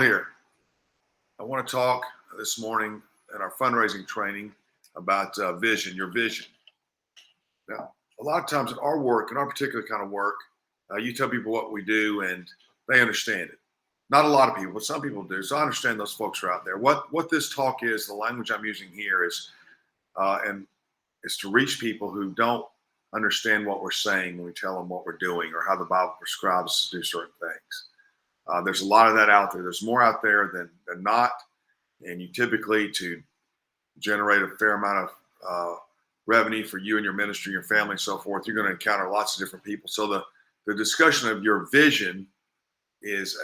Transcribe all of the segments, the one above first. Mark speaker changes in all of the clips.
Speaker 1: Here, I want to talk this morning in our fundraising training about vision, your vision. Now, a lot of times in our work, in our particular kind of work, you tell people what we do and they understand it. Not a lot of people, but some people do. So I understand those folks are out there. What this talk is, the language I'm using here and is to reach people who don't understand what we're saying when we tell them what we're doing or how the Bible prescribes us to do certain things. There's a lot of that out there. There's more out there than not. And you typically, to generate a fair amount of revenue for you and your ministry, your family, and so forth, you're going to encounter lots of different people. So the discussion of your vision is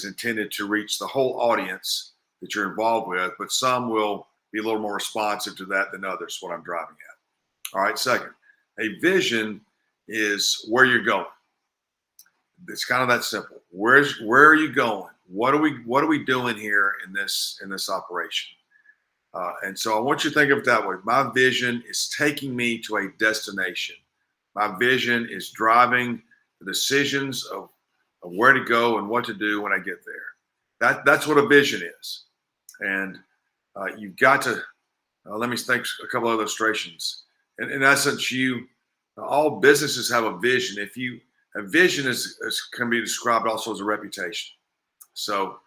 Speaker 1: intended to reach the whole audience that you're involved with, but some will be a little more responsive to that than others, what I'm driving at. All right, second, a vision is where you're going. It's kind of that simple. Where are you going? What are we doing here in this operation? And so I want you to think of it that way. My vision is taking me to a destination. My vision is driving the decisions of where to go and what to do when I get there. That's what a vision is. And you've got to, let me think a couple of illustrations. In essence, all businesses have a vision. A vision can be described also as a reputation. So,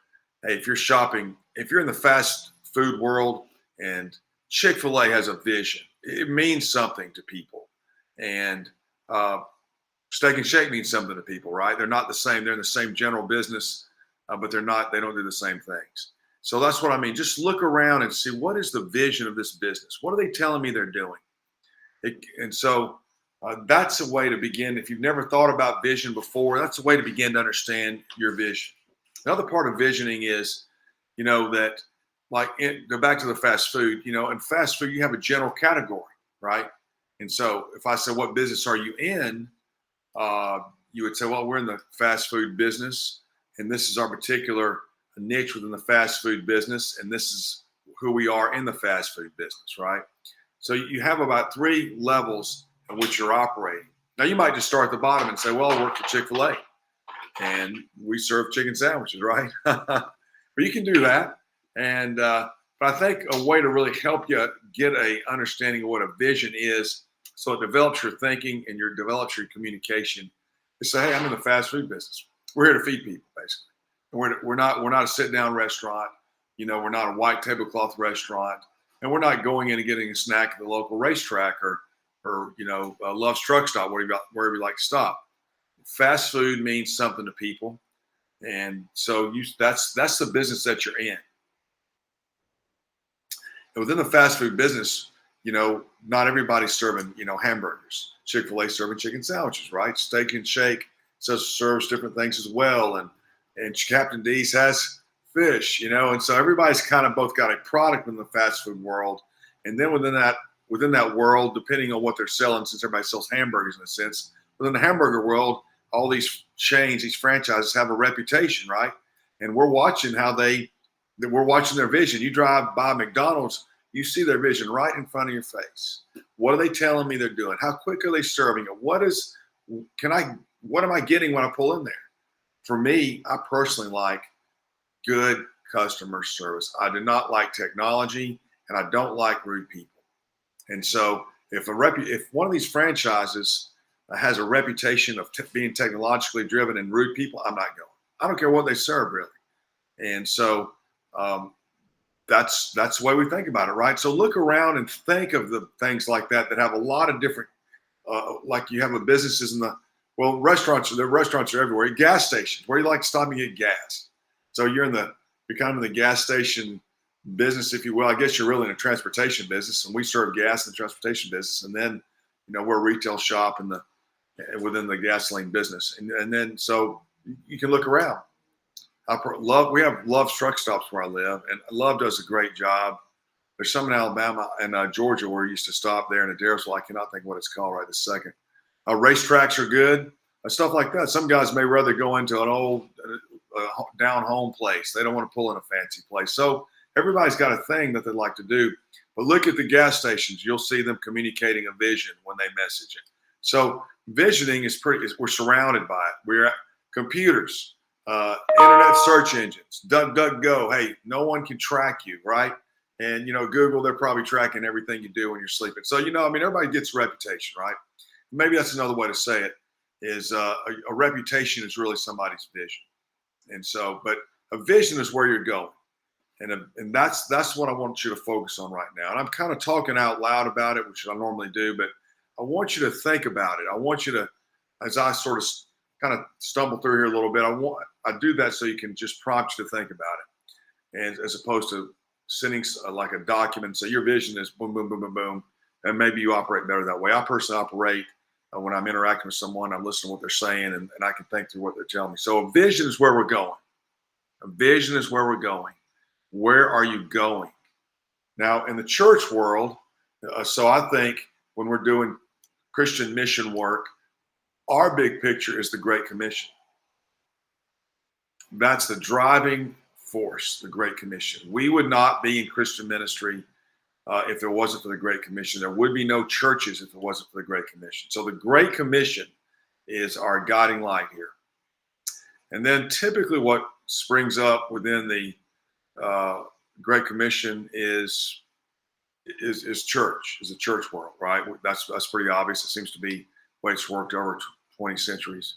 Speaker 1: hey, if you're shopping, if you're in the fast food world and Chick-fil-A has a vision, it means something to people. And Steak and Shake means something to people, right? They're not the same. They're in the same general business, but they don't do the same things. So that's what I mean. Just look around and see, what is the vision of this business? What are they telling me they're doing? That's a way to begin. If you've never thought about vision before, that's a way to begin to understand your vision. Another part of visioning is, that go back to the fast food, in fast food, you have a general category, right? And so if I said, what business are you in? You would say, well, we're in the fast food business, and this is our particular niche within the fast food business, and this is who we are in the fast food business, right? So you have about 3 levels in which you're operating. Now, you might just start at the bottom and say, well, I work for Chick-fil-A, and we serve chicken sandwiches, right? But you can do that. And but I think a way to really help you get a understanding of what a vision is, so it develops your thinking and develops your communication, is say, hey, I'm in the fast food business. We're here to feed people, basically. And we're not a sit-down restaurant. We're not a white tablecloth restaurant. And we're not going in and getting a snack at the local racetrack or Love's Truck Stop, wherever you like to stop. Fast food means something to people. And so that's the business that you're in. And within the fast food business, not everybody's serving, hamburgers. Chick-fil-A serving chicken sandwiches, right? Steak and Shake serves different things as well. And Captain D's has fish, and so everybody's kind of both got a product in the fast food world. And then within that world, depending on what they're selling, since everybody sells hamburgers in a sense, within the hamburger world, all these chains, these franchises have a reputation, right? And we're watching we're watching their vision. You drive by McDonald's, you see their vision right in front of your face. What are they telling me they're doing? How quick are they serving it? What am I getting when I pull in there? For me, I personally like good customer service. I do not like technology, and I don't like rude people. And so if one of these franchises has a reputation of being technologically driven and rude people, I'm not going. I don't care what they serve, really. And so that's the way we think about it, right? So look around and think of the things like that have a lot of different, like you have businesses restaurants are everywhere. Gas stations, where you like to stop and get gas. So you're kind of in the gas station business, if you will. I guess you're really in a transportation business, and we serve gas in the transportation business. And then, we're a retail shop within the gasoline business. And then, so you can look around. We have Love's Truck Stops where I live, and Love does a great job. There's some in Alabama and Georgia where we used to stop there in Adairsville. I cannot think what it's called right this second. Racetracks are good, stuff like that. Some guys may rather go into an old down home place. They don't want to pull in a fancy place. So everybody's got a thing that they like to do. But look at the gas stations. You'll see them communicating a vision when they message it. So visioning we're surrounded by it. We're at computers. Internet search engines, DuckDuckGo. Hey, no one can track you, right? And, Google, they're probably tracking everything you do when you're sleeping. So, everybody gets a reputation, right? Maybe that's another way to say it is a reputation is really somebody's vision. And so, but a vision is where you're going. And that's what I want you to focus on right now. And I'm kind of talking out loud about it, which I normally do, but I want you to think about it. I want you to, as I sort of kind of stumble through here a little bit, I do that so you can just prompt you to think about it. And as opposed to sending like a document, say your vision is boom, boom, boom, boom, boom. And maybe you operate better that way. I personally operate when I'm interacting with someone, I'm listening to what they're saying and I can think through what they're telling me. So a vision is where we're going. A vision is where we're going. Where are you going? Now, in the church world, so I think when we're doing Christian mission work, our big picture is the Great Commission. That's the driving force, the Great Commission. We would not be in Christian ministry if it wasn't for the Great Commission. There would be no churches if it wasn't for the Great Commission. So the Great Commission is our guiding light here. And then typically what springs up within the Great Commission is church, is the church world, right? That's pretty obvious. It seems to be the way it's worked over 20 centuries.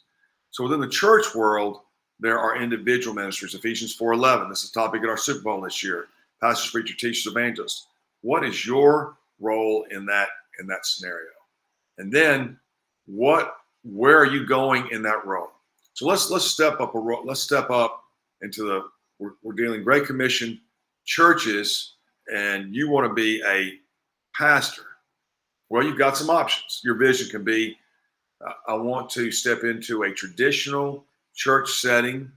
Speaker 1: So within the church world, there are individual ministries. Ephesians 4:11. This is the topic at our Super Bowl this year. Pastors, preachers, teachers, evangelists. What is your role in that scenario? And then where are you going in that role? So let's step up let's step up into we're dealing Great Commission churches, and you want to be a pastor. Well, you've got some options. Your vision can be, I want to step into a traditional church setting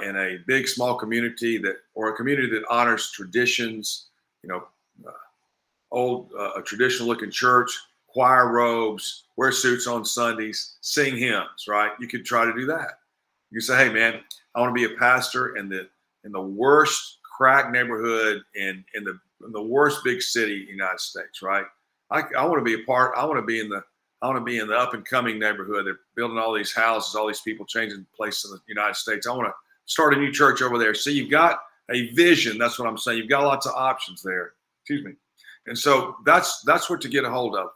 Speaker 1: in a big, small community or a community that honors traditions, a traditional looking church, choir robes, wear suits on Sundays, sing hymns, right? You could try to do that. You say, hey man, I want to be a pastor in the worst crack neighborhood in the worst big city in the United States, right? I want to be I want to be in the up and coming neighborhood. They're building all these houses, all these people changing place in the United States. I want to start a new church over there. See, you've got a vision. That's what I'm saying. You've got lots of options there. Excuse me. And so that's what to get a hold of.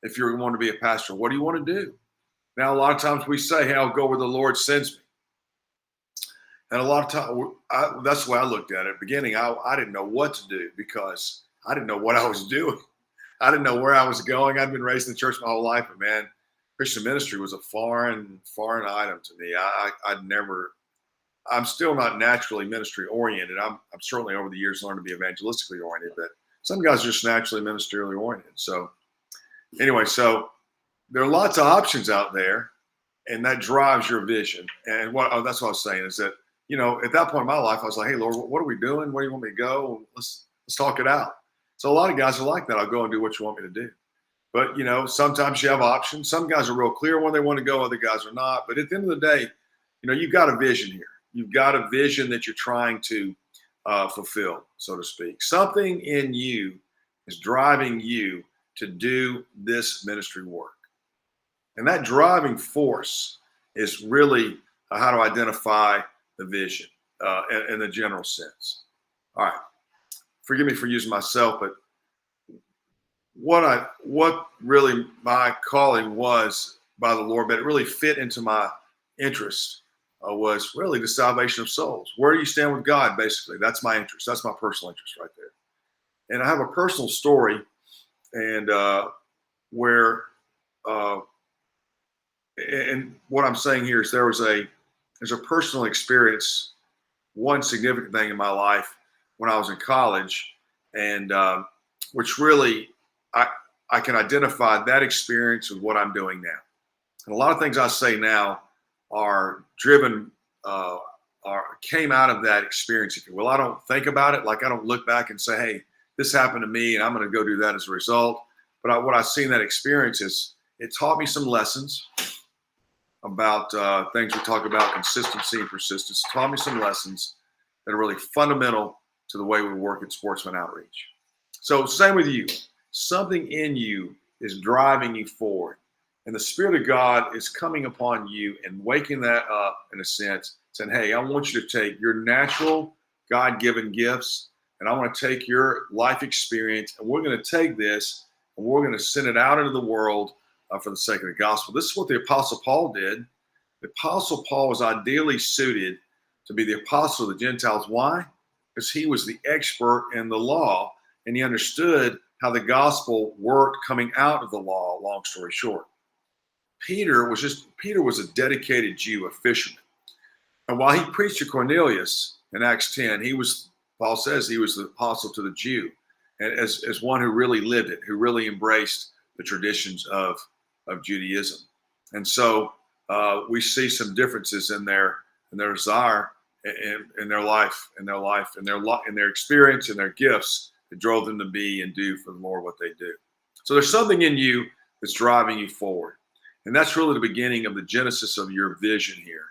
Speaker 1: If you want to be a pastor, what do you want to do? Now, a lot of times we say, hey, I'll go where the Lord sends me. And a lot of times, that's the way I looked at it. At the beginning, I didn't know what to do because I didn't know what I was doing. I didn't know where I was going. I'd been raised in the church my whole life, but man, Christian ministry was a foreign item to me. I'm still not naturally ministry oriented. I'm certainly over the years learned to be evangelistically oriented, but some guys are just naturally ministerially oriented. So anyway, so there are lots of options out there, and that drives your vision. And that's what I was saying is that, at that point in my life, I was like, hey, Lord, what are we doing? Where do you want me to go? Let's talk it out. So a lot of guys are like that. I'll go and do what you want me to do. But, sometimes you have options. Some guys are real clear when they want to go. Other guys are not. But at the end of the day, you've got a vision here. You've got a vision that you're trying to fulfill, so to speak. Something in you is driving you to do this ministry work. And that driving force is really how to identify the vision in the general sense. All right. Forgive me for using myself, but what really my calling was by the Lord, but it really fit into my interest was really the salvation of souls. Where do you stand with God? Basically, that's my interest. That's my personal interest right there. And I have a personal story, and and what I'm saying here is there's a personal experience, one significant thing in my life when I was in college, and which really I can identify that experience with what I'm doing now. And a lot of things I say now are driven came out of that experience, if you will. I don't think about it. Like I don't look back and say, hey, this happened to me and I'm going to go do that as a result. But what I see in that experience is it taught me some lessons about things we talk about, consistency and persistence. It taught me some lessons that are really fundamental to the way we work at Sportsman Outreach. So same with you. Something in you is driving you forward. And the Spirit of God is coming upon you and waking that up in a sense, saying, hey, I want you to take your natural God-given gifts and I want to take your life experience and we're going to take this and we're going to send it out into the world for the sake of the gospel. This is what the Apostle Paul did. The Apostle Paul was ideally suited to be the apostle of the Gentiles. Why? Because he was the expert in the law and he understood how the gospel worked coming out of the law, long story short. Peter was a dedicated Jew, a fisherman. And while he preached to Cornelius in Acts 10, Paul says he was the apostle to the Jew, and as one who really lived it, who really embraced the traditions of Judaism. And so we see some differences in their desire, in their life, in their experience, and their gifts that drove them to be and do for the Lord what they do. So there's something in you that's driving you forward. And that's really the beginning of the genesis of your vision here.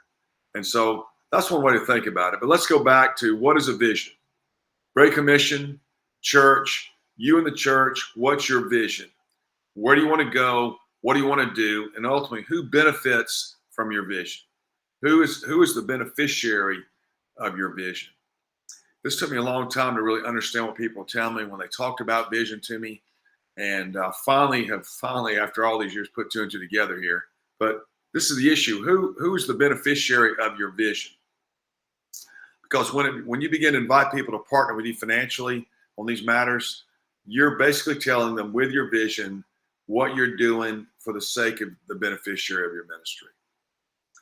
Speaker 1: And so that's one way to think about it. But let's go back to, what is a vision? Great Commission, church, you in the church, what's your vision? Where do you want to go? What do you want to do? And ultimately, who benefits from your vision? Who is the beneficiary of your vision? This took me a long time to really understand what people tell me when they talked about vision to me. And finally, after all these years, put two and two together here. But this is the issue. Who is the beneficiary of your vision? Because when you begin to invite people to partner with you financially on these matters, you're basically telling them with your vision what you're doing for the sake of the beneficiary of your ministry.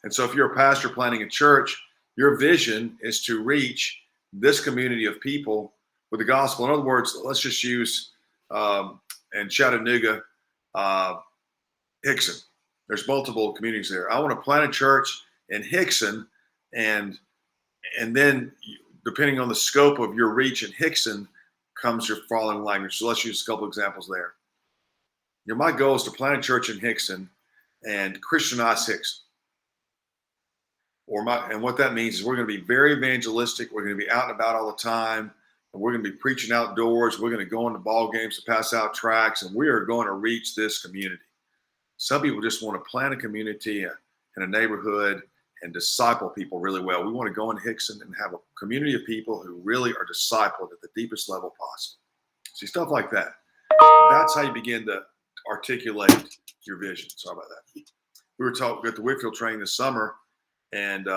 Speaker 1: And so if you're a pastor planting a church, your vision is to reach this community of people with the gospel. In other words, let's just use in Chattanooga, Hickson. There's multiple communities there. I want to plant a church in Hickson, and then depending on the scope of your reach in Hickson comes your following language. So let's use a couple examples there. My goal is to plant a church in Hickson and Christianize Hickson. And what that means is we're going to be very evangelistic. We're going to be out and about all the time. And we're going to be preaching outdoors. We're going to go into ball games to pass out tracts, and we are going to reach this community. Some people just want to plant a community in a neighborhood and disciple people really well. We want to go in Hickson and have a community of people who really are discipled at the deepest level possible. See, stuff like that. That's how you begin to articulate your vision. Sorry about that. We were talking at the Whitfield training this summer, and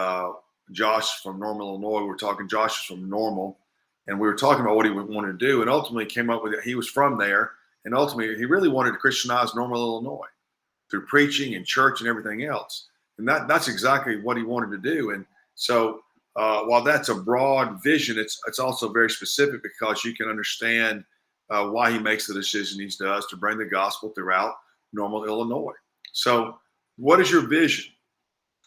Speaker 1: Josh from Normal, Illinois, Josh is from Normal, and we were talking about what he wanted to do, and ultimately came up with it. He was from there, and ultimately he really wanted to Christianize Normal, Illinois through preaching and church and everything else. And that's exactly what he wanted to do. And so while that's a broad vision, it's also very specific, because you can understand why he makes the decision he does to bring the gospel throughout Normal, Illinois. So what is your vision?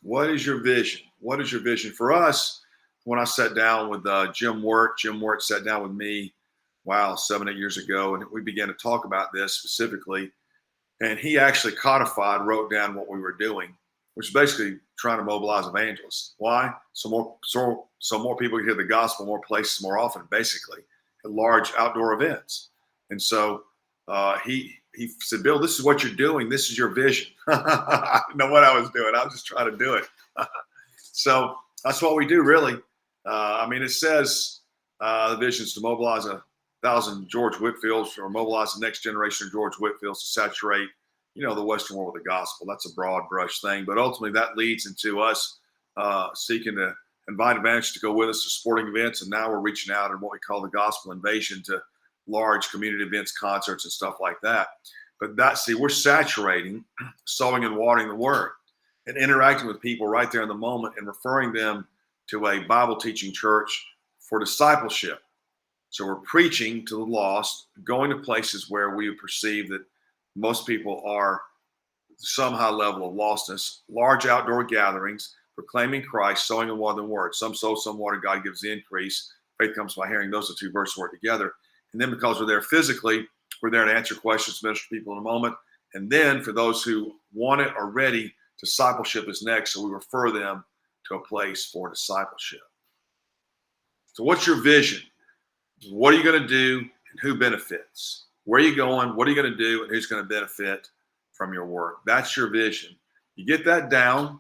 Speaker 1: What is your vision? What is your vision? For us, when I sat down with Jim Wirt sat down with me, 7-8 years ago, and we began to talk about this specifically. And he actually wrote down what we were doing, which is basically trying to mobilize evangelists. Why? So more people can hear the gospel, more places, more often, basically, at large outdoor events. And so he said, Bill, this is what you're doing. This is your vision. I didn't know what I was doing. I was just trying to do it. So that's what we do, really. It says the vision is to mobilize 1,000 George Whitfields, or mobilize the next generation of George Whitfields to saturate, the Western world with the gospel. That's a broad brush thing, but ultimately that leads into us seeking to invite evangelists to go with us to sporting events, and now we're reaching out in what we call the gospel invasion to large community events, concerts, and stuff like that. But we're saturating, sowing and watering the word, and interacting with people right there in the moment, and referring them to a Bible teaching church for discipleship. So we're preaching to the lost, going to places where we perceive that most people are some high level of lostness, large outdoor gatherings, proclaiming Christ, sowing and watering the word. Some sow, some water, God gives the increase. Faith comes by hearing. Those are two verses work together. And then because we're there physically, we're there to answer questions, minister to people in a moment. And then for those who want it or ready, discipleship is next. So we refer them to a place for discipleship. So what's your vision? What are you going to do, and who benefits? Where are you going? What are you going to do, and who's going to benefit from your work. That's your vision. You get that down,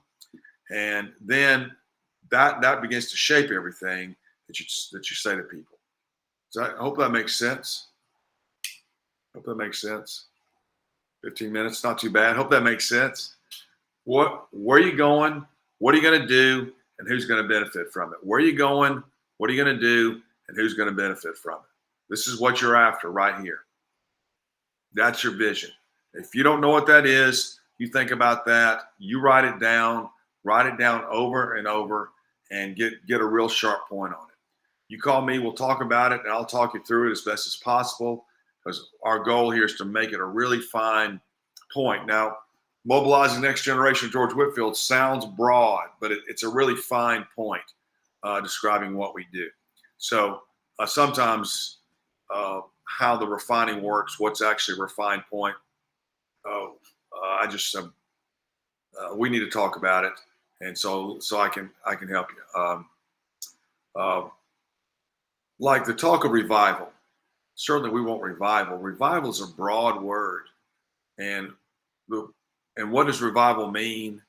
Speaker 1: and then that begins to shape everything that you say to people. So I hope that makes sense. Hope that makes sense. 15 minutes, not too bad. Hope that makes sense. Where are you going? What are you going to do? And who's going to benefit from it? Where are you going? What are you going to do? And who's going to benefit from it? This is what you're after right here. That's your vision. If you don't know what that is, you think about that. You write it down over and over, and get a real sharp point on it. You call me, we'll talk about it, and I'll talk you through it as best as possible, because our goal here is to make it a really fine point. Now, mobilizing the next generation of George Whitefield sounds broad, but it's a really fine point describing what we do. So sometimes how the refining works, what's actually a refined point, we need to talk about it, and so I can help you. Like the talk of revival, certainly we want revival. Revival is a broad word, and what does revival mean?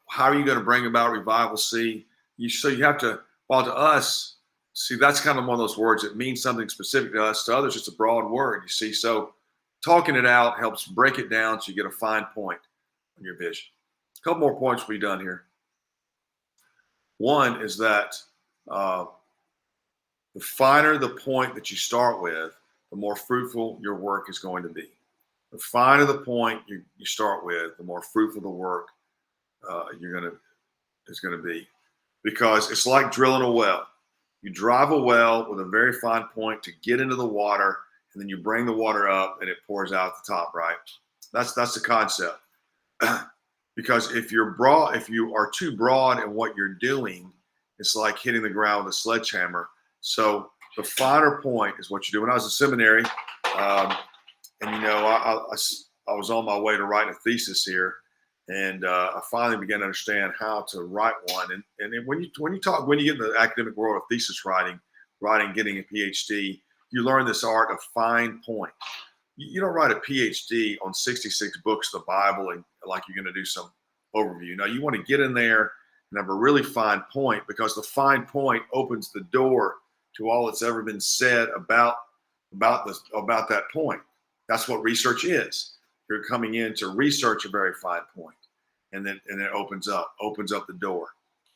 Speaker 1: How are you going to bring about revival? So you have to, while to us, see, that's kind of one of those words that means something specific to us. To others, it's a broad word, you see. So talking it out helps break it down so you get a fine point on your vision. A couple more points we've done here. One is that the finer the point that you start with, the more fruitful your work is going to be. The finer the point you start with, the more fruitful the work is going to be. Because it's like drilling a well. You drive a well with a very fine point to get into the water, and then you bring the water up and it pours out at the top, right? That's the concept. Because if you are too broad in what you're doing, it's like hitting the ground with a sledgehammer. So the finer point is what you do. When I was in seminary, and I was on my way to write a thesis here, and I finally began to understand how to write one. And when you get in the academic world of thesis writing, getting a PhD, you learn this art of fine point. You don't write a PhD on 66 books of the Bible and like you're going to do some overview. Now you want to get in there and have a really fine point, because the fine point opens the door to all that's ever been said about that point. That's what research is. You're coming in to research a very fine point, and then it opens up the door,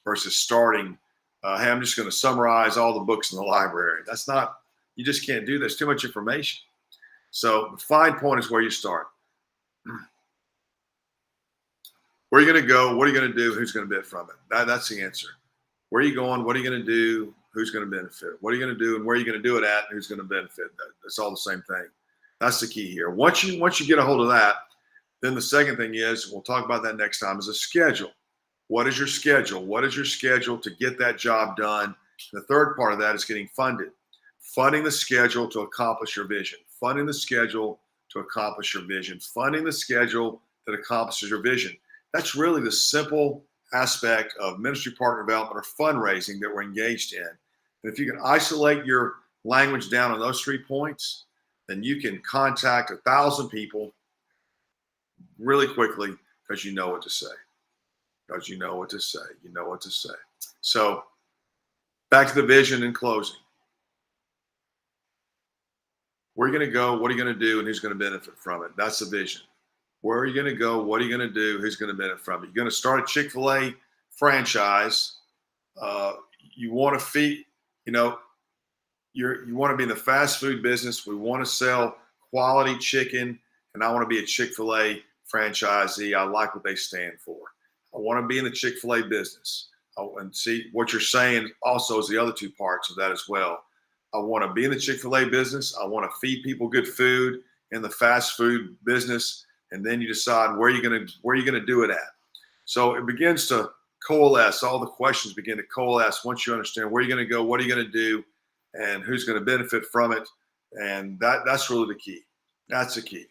Speaker 1: versus starting, hey, I'm just going to summarize all the books in the library. That's not, you just can't do this. Too much information. So the fine point is where you start. Where are you going to go? What are you going to do? Who's going to benefit from it? That's the answer. Where are you going? What are you going to do? Who's going to benefit? What are you going to do? And where are you going to do it at? And who's going to benefit? That's all the same thing. That's the key here. Once you get a hold of that, then the second thing is, we'll talk about that next time, is a schedule. What is your schedule? What is your schedule to get that job done? And the third part of that is getting funded. Funding the schedule to accomplish your vision. Funding the schedule to accomplish your vision. Funding the schedule that accomplishes your vision. That's really the simple aspect of ministry partner development or fundraising that we're engaged in. And if you can isolate your language down on those 3 points, then you can contact 1,000 people really quickly, because you know what to say. You know what to say. So back to the vision in closing. Where are you going to go? What are you going to do? And who's going to benefit from it? That's the vision. Where are you going to go? What are you going to do? Who's going to benefit from it? You're going to start a Chick-fil-A franchise. You want to feed, you want to be in the fast food business. We want to sell quality chicken, and I want to be a Chick-fil-A franchisee. I like what they stand for. I want to be in the Chick-fil-A business. And see, what you're saying also is the other 2 parts of that as well. I want to be in the Chick-fil-A business. I want to feed people good food in the fast food business. And then you decide where you're going to do it at. So it begins to coalesce. All the questions begin to coalesce once you understand where you're going to go, what are you going to do, and who's going to benefit from it. And that's really the key. That's the key.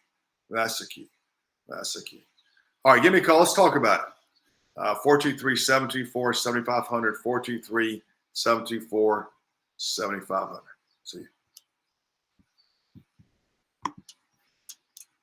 Speaker 1: All right, give me a call. Let's talk about it. 423-724-7500, 423-724-7500. See you.